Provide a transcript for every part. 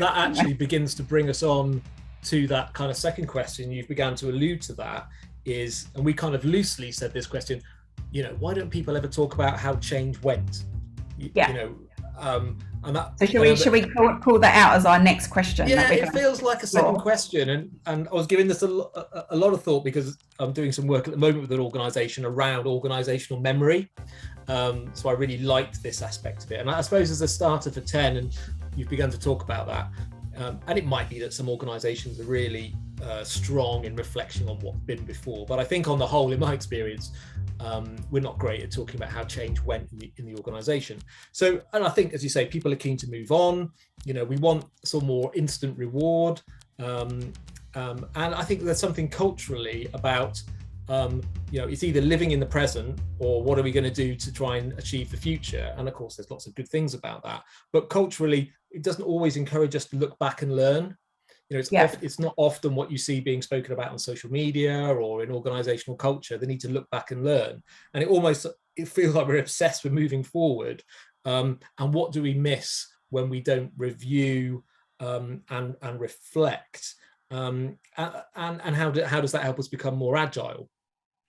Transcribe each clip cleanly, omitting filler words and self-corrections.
that actually begins to bring us on to that kind of second question. You've begun to allude to that is, and we kind of loosely said this question, why don't people ever talk about how change went? And that, so should we call that out as our next question? Yeah, it feels like a second question, and I was giving this a lot of thought because I'm doing some work at the moment with an organisation around organisational memory. So I really liked this aspect of it, and I suppose as a starter for 10, and you've begun to talk about that, and it might be that some organisations are really strong in reflection on what's been before, but I think on the whole, in my experience, we're not great at talking about how change went in the organisation. So, and I think, as you say, people are keen to move on. We want some more instant reward, and I think there's something culturally about it's either living in the present or what are we going to do to try and achieve the future. And of course, there's lots of good things about that, but culturally, it doesn't always encourage us to look back and learn. It's not often what you see being spoken about on social media or in organizational culture. They need to look back and learn. And it feels like we're obsessed with moving forward. And what do we miss when we don't review and reflect? And how does that help us become more agile?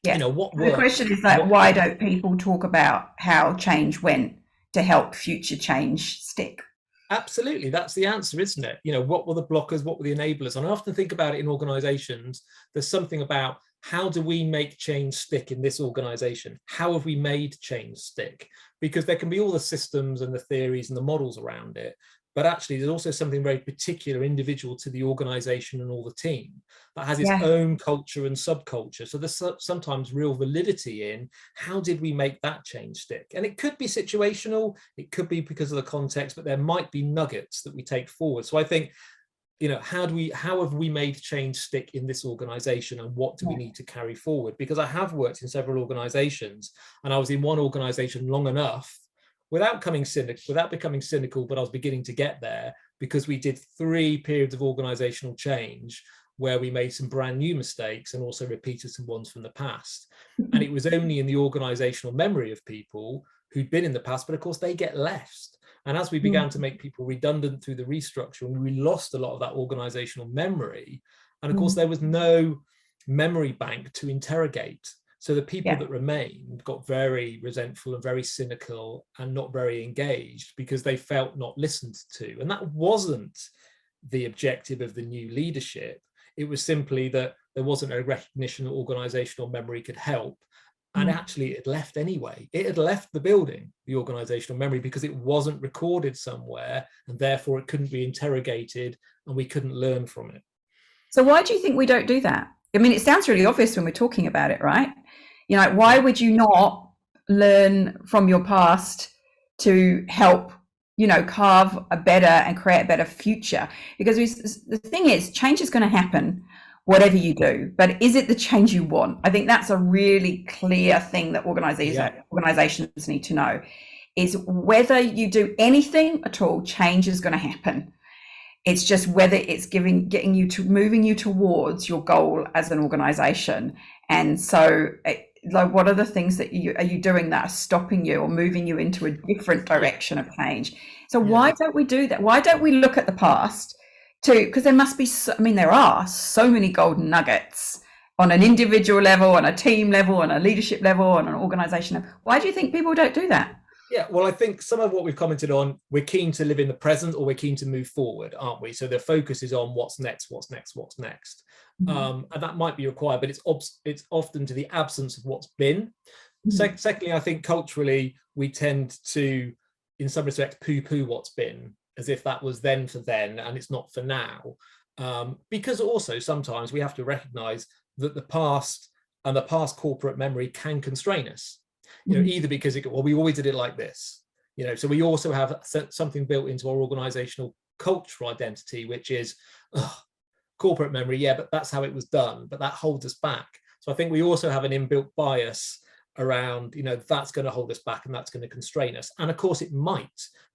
Yeah. The question is like, why don't people talk about how change went to help future change stick? Absolutely, that's the answer, isn't it? What were the blockers, what were the enablers? And I often think about it in organizations. There's something about how do we make change stick in this organization? How have we made change stick? Because there can be all the systems and the theories and the models around it, but actually there's also something very particular, individual to the organization and all the team that has its own culture and subculture. So there's sometimes real validity in how did we make that change stick? And it could be situational, it could be because of the context, but there might be nuggets that we take forward. So I think, how have we made change stick in this organization, and what do we need to carry forward? Because I have worked in several organizations, and I was in one organization long enough without becoming cynical, but I was beginning to get there because we did 3 periods of organizational change where we made some brand new mistakes and also repeated some ones from the past. And it was only in the organizational memory of people who'd been in the past, but of course they get left. And as we began to make people redundant through the restructuring, we lost a lot of that organizational memory. And of course, there was no memory bank to interrogate. So the people that remained got very resentful and very cynical and not very engaged because they felt not listened to. And that wasn't the objective of the new leadership. It was simply that there wasn't a recognition that organizational memory could help. And actually it left anyway. It had left the building, the organizational memory, because it wasn't recorded somewhere, and therefore it couldn't be interrogated and we couldn't learn from it. So why do you think we don't do that? I mean, it sounds really obvious when we're talking about it, right? Why would you not learn from your past to help, carve a better and create a better future? Because the thing is, change is going to happen, whatever you do, but is it the change you want? I think that's a really clear thing that organizations need to know, is whether you do anything at all, change is going to happen. It's just whether it's moving you towards your goal as an organization. And so what are the things that are you doing that are stopping you or moving you into a different direction of change? So why don't we do that? Why don't we look at the past because there must be, there are so many golden nuggets on an individual level, on a team level, on a leadership level, on an organization level. Why do you think people don't do that? Yeah, well, I think some of what we've commented on, we're keen to live in the present or we're keen to move forward, aren't we? So the focus is on what's next. And that might be required, but it's often to the absence of what's been. Secondly, I think culturally, we tend to, in some respects, poo-poo what's been, as if that was then for then and it's not for now. Because also sometimes we have to recognize that the past and the past corporate memory can constrain us. Either because we always did it like this, so we also have something built into our organizational cultural identity, which is corporate memory. But that's how it was done, but that holds us back. So I think we also have an inbuilt bias around, that's going to hold us back and that's going to constrain us. And of course it might,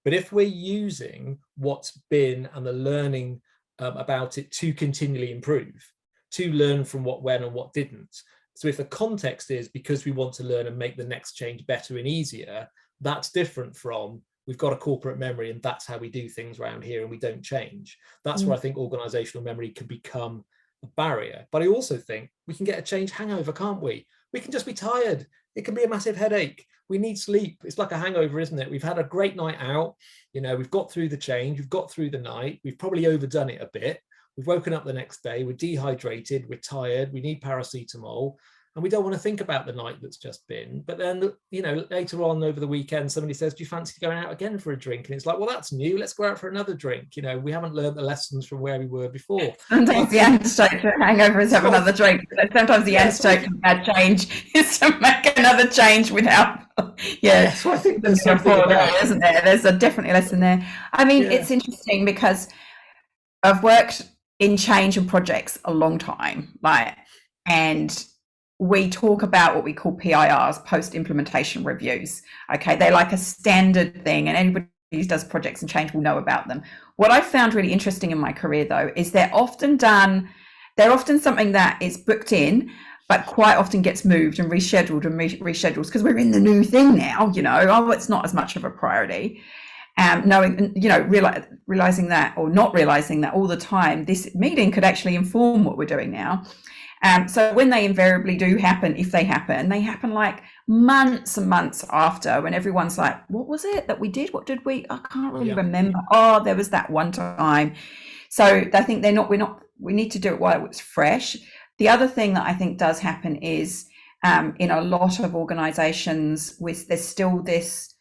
but if we're using what's been and the learning about it to continually improve, to learn from what went and what didn't. So if the context is because we want to learn and make the next change better and easier, that's different from we've got a corporate memory and that's how we do things around here and we don't change. That's where I think organizational memory can become a barrier. But I also think we can get a change hangover, can't we? We can just be tired. It can be a massive headache. We need sleep. It's like a hangover, isn't it? We've had a great night out. You know, we've got through the change. We've got through the night. We've probably overdone it a bit. We've woken up the next day. We're dehydrated. We're tired. We need paracetamol. And we don't want to think about the night that's just been. But then, you know, later on over the weekend, somebody says, do you fancy going out again for a drink? And it's like, well, that's new. Let's go out for another drink. You know, we haven't learned the lessons from where we were before. Sometimes the antidote to a hangover is have another drink. Sometimes the antidote to bad change is to make another change without, So I think there's something there, isn't there? There's a definitely lesson there. I mean, it's interesting because I've worked in change and projects a long time, and we talk about what we call PIRs, post-implementation reviews. Okay, they're like a standard thing, and anybody who does projects and change will know about them. What I found really interesting in my career, though, is they're often something that is booked in, but quite often gets moved and rescheduled because we're in the new thing now. You know, it's not as much of a priority. Knowing, you know, realizing that or not realizing that all the time, this meeting could actually inform what we're doing now. So when they invariably do happen, if they happen like months and months after, when everyone's like, what was it that we did? What did we? I can't really remember. Oh, there was that one time. So I think we need to do it while it's fresh. The other thing that I think does happen is in a lot of organizations, there's still this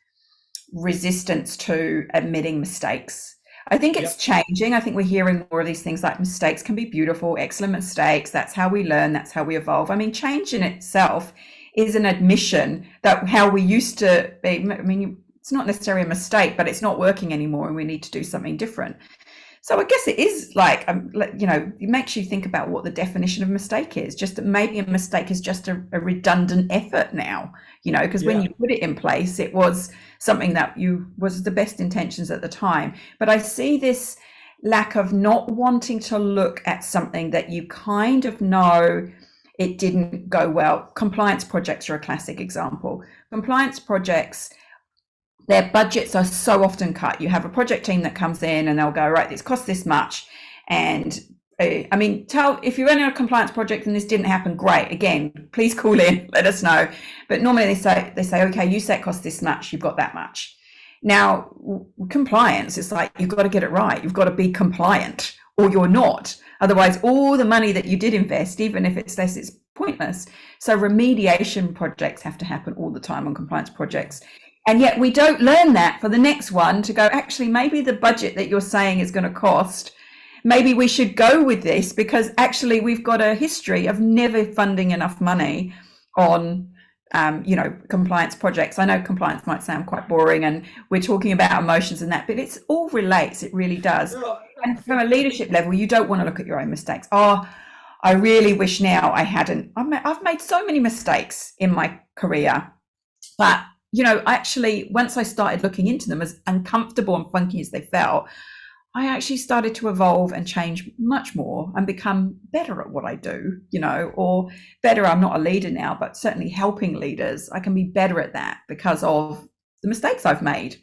resistance to admitting mistakes. I think it's changing. I think we're hearing more of these things like mistakes can be beautiful, excellent mistakes. That's how we learn. That's how we evolve. I mean, change in itself is an admission that how we used to be. I mean, it's not necessarily a mistake, but it's not working anymore and we need to do something different. So I guess it is like, you know, it makes you think about what the definition of mistake is. Just that maybe a mistake is just a redundant effort now, you know, because when you put it in place, it was something that was the best intentions at the time. But I see this lack of not wanting to look at something that you kind of know it didn't go well. Compliance projects are a classic example. Compliance projects, their budgets are so often cut. You have a project team that comes in and they'll go, right, this costs this much. And I mean, if you're running a compliance project and this didn't happen, great. Again, please call in, let us know. But normally they say, okay, you said it costs this much, you've got that much. Now, compliance, it's like, you've got to get it right. You've got to be compliant or you're not. Otherwise, all the money that you did invest, even if it's less, it's pointless. So remediation projects have to happen all the time on compliance projects. And yet we don't learn that for the next one to go, actually, maybe the budget that you're saying is going to cost, maybe we should go with this because actually we've got a history of never funding enough money on, you know, compliance projects. I know compliance might sound quite boring and we're talking about emotions and that, but it's all relates. It really does. And from a leadership level, you don't want to look at your own mistakes. Oh, I really wish now I hadn't. I've made so many mistakes in my career, but you know, actually, once I started looking into them, as uncomfortable and funky as they felt, I actually started to evolve and change much more and become better at what I do, you know, or better. I'm not a leader now, but certainly helping leaders. I can be better at that because of the mistakes I've made.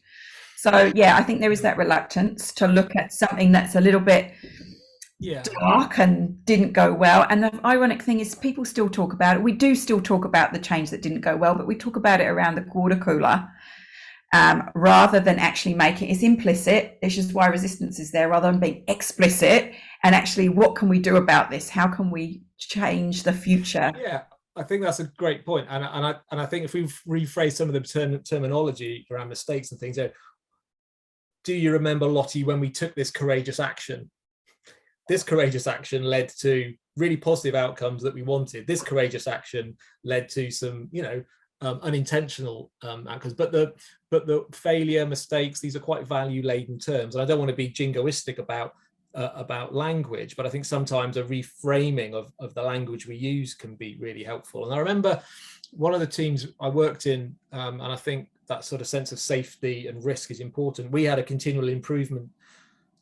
So, yeah, I think there is that reluctance to look at something that's a little bit dark and didn't go well. And the ironic thing is people still talk about it. We do still talk about the change that didn't go well, but we talk about it around the water cooler rather than actually making it's implicit. It's just why resistance is there rather than being explicit. And actually, what can we do about this? How can we change the future? Yeah, I think that's a great point. And I think if we rephrase some of the terminology around mistakes and things, do you remember, Lottie, when we took this courageous action? This courageous action led to really positive outcomes that we wanted. This courageous action led to some, you know, unintentional outcomes. But the failure, mistakes, these are quite value-laden terms. And I don't want to be jingoistic about language, but I think sometimes a reframing of the language we use can be really helpful. And I remember one of the teams I worked in, and I think that sort of sense of safety and risk is important. We had a continual improvement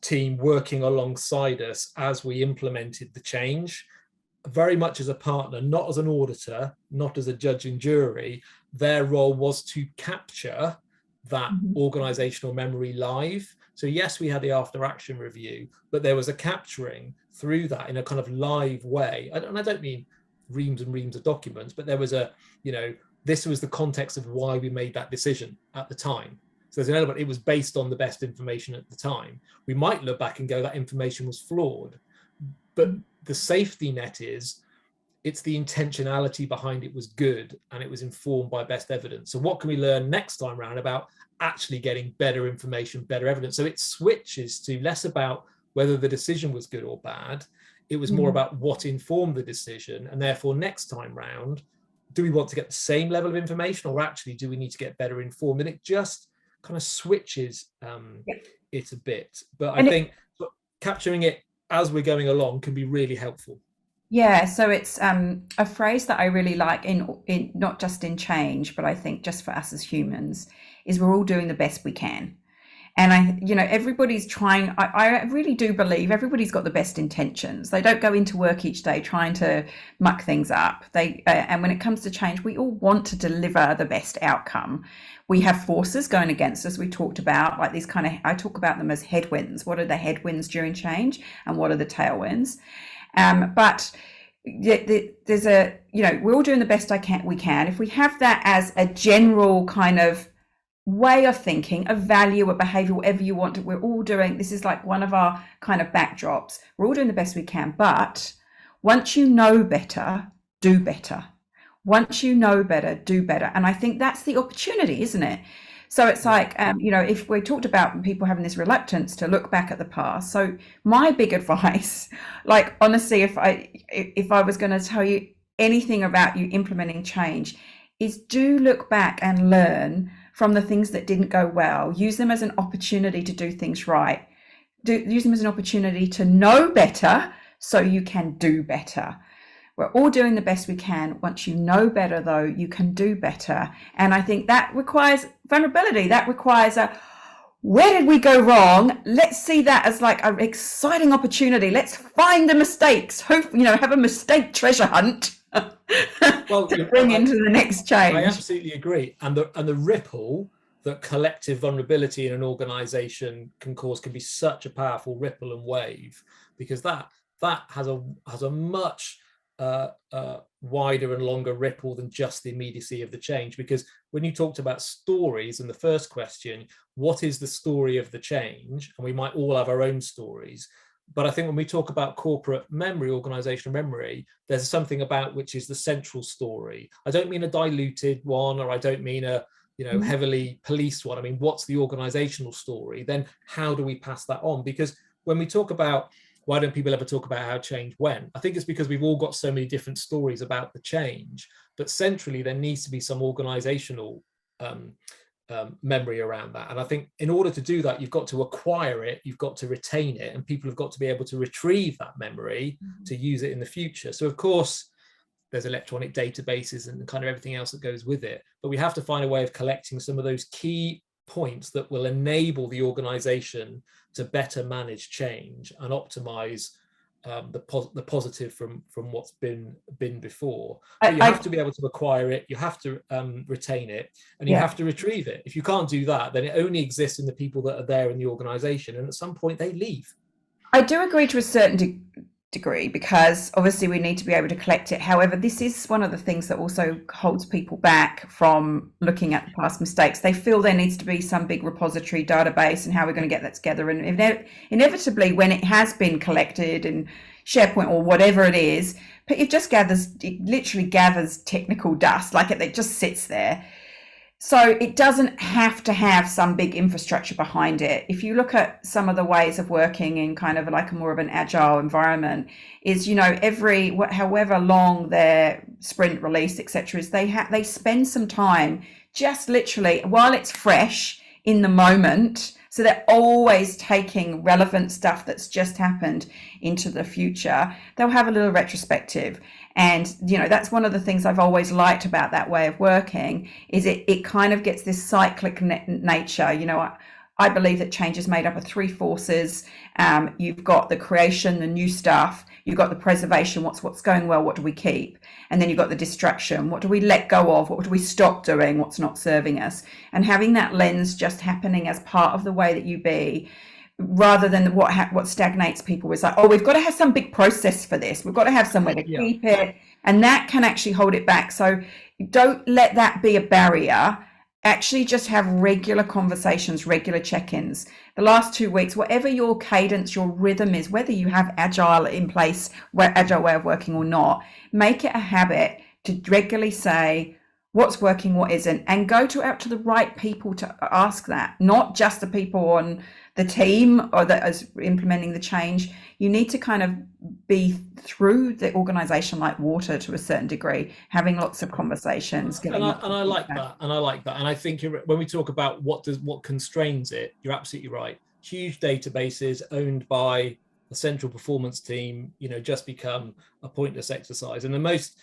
team working alongside us as we implemented the change, very much as a partner, not as an auditor, not as a judge and jury. Their role was to capture that organizational memory live. So yes, we had the after action review, but there was a capturing through that in a kind of live way. And I don't mean reams and reams of documents, but there was a, this was the context of why we made that decision at the time. So there's an element, it was based on the best information at the time. We might look back and go, that information was flawed, but the safety net is, it's the intentionality behind it was good, and it was informed by best evidence. So what can we learn next time around about actually getting better information, better evidence? So it switches to less about whether the decision was good or bad. It was more about what informed the decision. And therefore, next time round, do we want to get the same level of information, or actually do we need to get better informed? And it just kind of switches it a bit. But I think capturing it as we're going along can be really helpful. Yeah, so it's a phrase that I really like in not just in change, but I think just for us as humans, is we're all doing the best we can. And everybody's trying. I really do believe everybody's got the best intentions. They don't go into work each day trying to muck things up. And when it comes to change, we all want to deliver the best outcome. We have forces going against us. We talked about like these I talk about them as headwinds. What are the headwinds during change, and what are the tailwinds? But there's we're all doing the best we can. If we have that as a general kind of way of thinking, a value, a behavior, whatever you want to, we're all doing, this is like one of our kind of backdrops. We're all doing the best we can. But once you know better, do better. Once you know better, do better. And I think that's the opportunity, isn't it? So it's like, if we talked about people having this reluctance to look back at the past. So my big advice, like honestly, if I was going to tell you anything about you implementing change, is do look back and learn from the things that didn't go well. Use them as an opportunity to do things right. Use them as an opportunity to know better so you can do better. We're all doing the best we can. Once you know better, though, you can do better. And I think that requires vulnerability. That requires where did we go wrong? Let's see that as like an exciting opportunity. Let's find the mistakes. Have a mistake treasure hunt to bring into the next change. I absolutely agree. And the ripple that collective vulnerability in an organization can cause can be such a powerful ripple and wave, because that has a much wider and longer ripple than just the immediacy of the change. Because when you talked about stories in the first question, what is the story of the change? And we might all have our own stories. But I think when we talk about corporate memory, organizational memory, there's something about which is the central story. I don't mean a diluted one, or I don't mean a heavily policed one. I mean, what's the organizational story? Then how do we pass that on? Because when we talk about why don't people ever talk about how change went, I think it's because we've all got so many different stories about the change. But centrally, there needs to be some organizational memory around that. And I think in order to do that, you've got to acquire it, you've got to retain it, and people have got to be able to retrieve that memory to use it in the future. So of course, there's electronic databases and kind of everything else that goes with it. But we have to find a way of collecting some of those key points that will enable the organization to better manage change and optimize the positive from what's been before. But you have to be able to acquire it, you have to retain it, and you have to retrieve it. If you can't do that, then it only exists in the people that are there in the organization, and at some point they leave. I do agree to a certain degree, because obviously we need to be able to collect it. However, this is one of the things that also holds people back from looking at the past mistakes. They feel there needs to be some big repository database, and how we're going to get that together. And inevitably, when it has been collected in SharePoint or whatever it is, but it literally gathers technical dust, like it just sits there. So it doesn't have to have some big infrastructure behind it. If you look at some of the ways of working in kind of like a more of an agile environment, is however long their sprint release, etc., is they spend some time just literally while it's fresh in the moment. So they're always taking relevant stuff that's just happened into the future. They'll have a little retrospective. And, that's one of the things I've always liked about that way of working, is it kind of gets this cyclic nature. I believe that change is made up of three forces. You've got the creation, the new stuff. You've got the preservation, what's going well, what do we keep? And then you've got the distraction, what do we let go of, what do we stop doing, what's not serving us? And having that lens just happening as part of the way that you be, rather than what stagnates people is like, oh, we've got to have some big process for this. We've got to have somewhere to keep it. And that can actually hold it back. So don't let that be a barrier. Actually just have regular conversations, regular check-ins. The last 2 weeks, whatever your cadence, your rhythm is, whether you have agile in place, agile way of working or not, make it a habit to regularly say what's working, what isn't, and go out to the right people to ask that, not just the people on the team or that is implementing the change. You need to kind of be through the organization like water to a certain degree, having lots of conversations. And I like that. And I think when we talk about what constrains it, you're absolutely right. Huge databases owned by a central performance team, just become a pointless exercise. And the most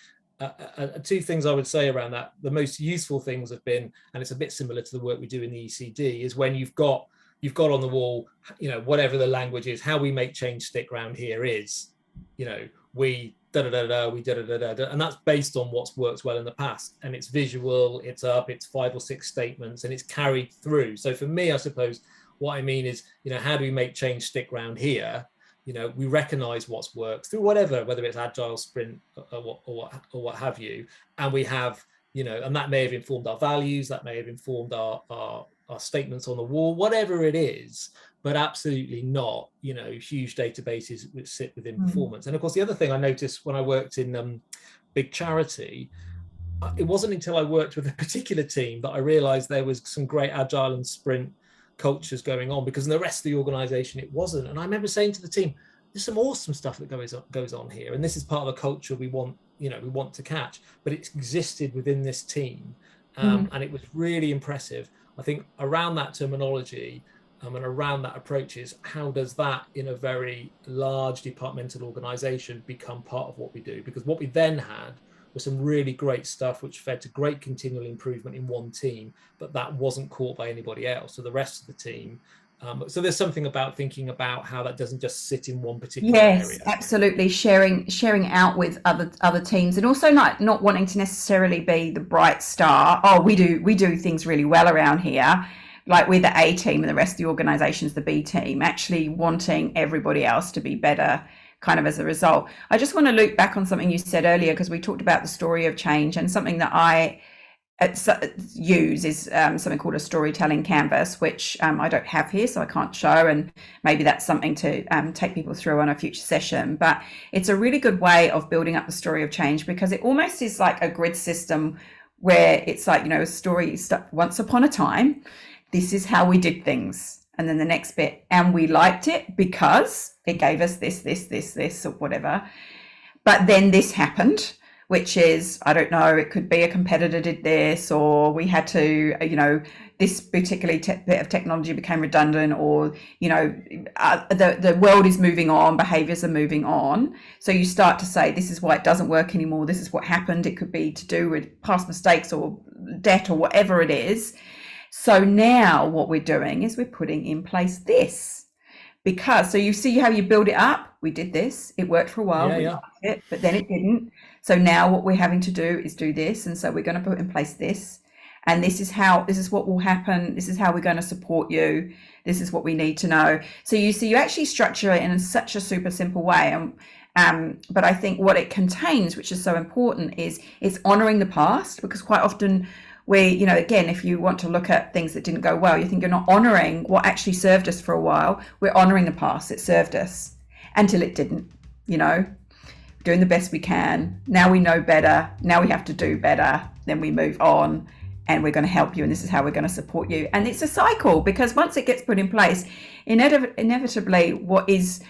two things I would say around that, the most useful things have been, and it's a bit similar to the work we do in the ECD, is when you've got on the wall, whatever the language is, how we make change stick around here is, we we and that's based on what's worked well in the past, and it's visual, it's 5 or 6 statements, and it's carried through. So for me, I suppose what I mean is, how do we make change stick around here? We recognize what's worked through whether it's agile, sprint, or what have you, and we have, and that may have informed our values, that may have informed our statements on the wall, whatever it is, but absolutely not, huge databases which sit within performance. And of course, the other thing I noticed when I worked in big charity, it wasn't until I worked with a particular team that I realized there was some great agile and sprint cultures going on, because in the rest of the organization it wasn't. And I remember saying to the team, there's some awesome stuff that goes on here, and this is part of the culture we want to catch, but it existed within this team, and it was really impressive. I think around that terminology and around that approach is, how does that in a very large departmental organization become part of what we do? Because what we then had was some really great stuff which fed to great continual improvement in one team, but that wasn't caught by anybody else, so the rest of the team. So there's something about thinking about how that doesn't just sit in one particular area. Yes, absolutely. Sharing out with other teams, and also not wanting to necessarily be the bright star. Oh, we do things really well around here. Like we're the A team and the rest of the organization's the B team, actually wanting everybody else to be better kind of as a result. I just want to loop back on something you said earlier, because we talked about the story of change, and something that I use is something called a storytelling canvas, which I don't have here, so I can't show, and maybe that's something to take people through on a future session. But it's a really good way of building up the story of change, because it almost is like a grid system where it's like, a story once upon a time, this is how we did things, and then the next bit, and we liked it because it gave us this or whatever, but then this happened, which is, I don't know, it could be a competitor did this, or we had to, this particular bit of technology became redundant, or, the world is moving on, behaviors are moving on. So you start to say, this is why it doesn't work anymore. This is what happened. It could be to do with past mistakes or debt or whatever it is. So now what we're doing is we're putting in place this, because, so you see how you build it up. We did this, it worked for a while, we liked it, but then it didn't. So now what we're having to do is do this. And so we're going to put in place this, and this is what will happen. This is how we're going to support you. This is what we need to know. So you see, you actually structure it in such a super simple way. But I think what it contains, which is so important, is it's honoring the past, because quite often we, again, if you want to look at things that didn't go well, you think you're not honoring what actually served us for a while. We're honoring the past. It served us until it didn't, doing the best we can. Now we know better. Now we have to do better. Then we move on, and we're going to help you, and this is how we're going to support you. And it's a cycle, because once it gets put in place, inevitably what is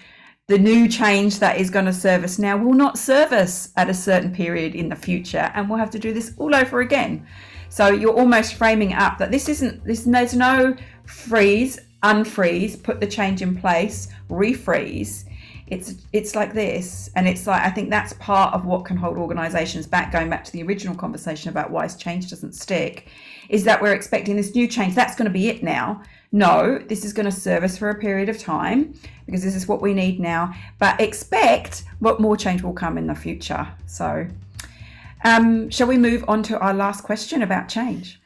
the new change that is going to serve us now will not serve us at a certain period in the future, and we'll have to do this all over again. So you're almost framing up that there's no freeze, unfreeze, put the change in place, refreeze. it's like this, and it's like, I think that's part of what can hold organizations back, going back to the original conversation about why change doesn't stick, is that we're expecting this new change, that's going to be it now. No, this is going to serve us for a period of time because this is what we need now, but expect what more change will come in the future. So shall we move on to our last question about change?